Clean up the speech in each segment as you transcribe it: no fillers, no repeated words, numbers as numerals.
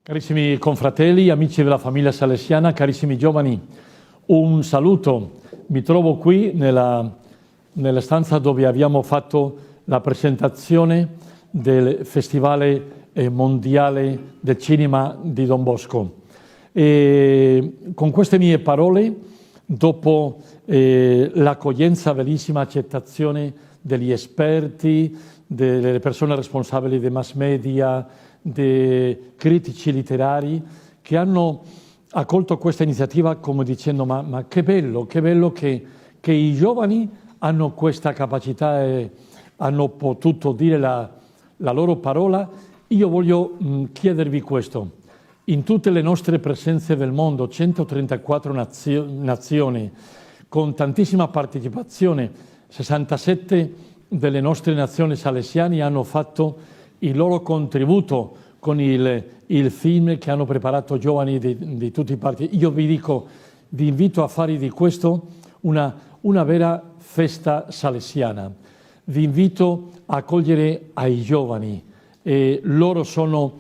Carissimi confratelli, amici della famiglia salesiana, carissimi giovani, un saluto. Mi trovo qui nella stanza dove abbiamo fatto la presentazione del Festival Mondiale del Cinema di Don Bosco. E con queste mie parole, dopo l'accoglienza, bellissima accettazione degli esperti, delle persone responsabili dei mass media, dei critici literari, che hanno accolto questa iniziativa come dicendo ma che bello che i giovani hanno questa capacità e hanno potuto dire la loro parola. Io voglio chiedervi questo. In tutte le nostre presenze del mondo, 134 nazioni, con tantissima partecipazione, 67 delle nostre nazioni salesiane hanno fatto il loro contributo con il film che hanno preparato giovani di tutti i parti. Io vi dico, vi invito a fare di questo una vera festa salesiana. Vi invito a accogliere ai giovani e loro sono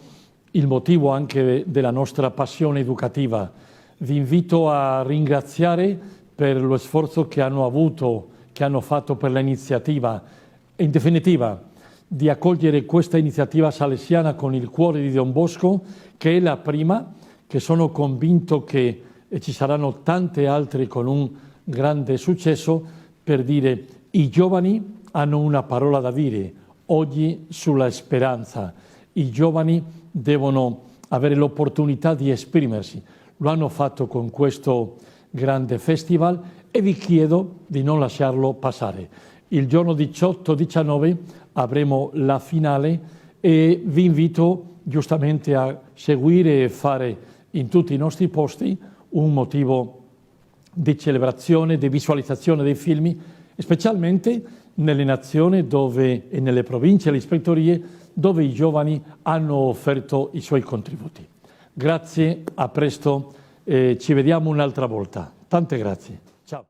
il motivo anche della nostra passione educativa. Vi invito a ringraziare per lo sforzo che hanno avuto, che hanno fatto per l'iniziativa. In definitiva, di accogliere questa iniziativa salesiana con il cuore di Don Bosco, che è la prima, che sono convinto che ci saranno tante altre con un grande successo, per dire i giovani hanno una parola da dire oggi sulla speranza. I giovani devono avere l'opportunità di esprimersi. Lo hanno fatto con questo grande festival e vi chiedo di non lasciarlo passare. Il giorno 18-19 avremo la finale e vi invito giustamente a seguire e fare in tutti i nostri posti un motivo di celebrazione, di visualizzazione dei film, specialmente nelle nazioni dove, e nelle province e le ispettorie dove i giovani hanno offerto i suoi contributi. Grazie, a presto, ci vediamo un'altra volta. Tante grazie. Ciao.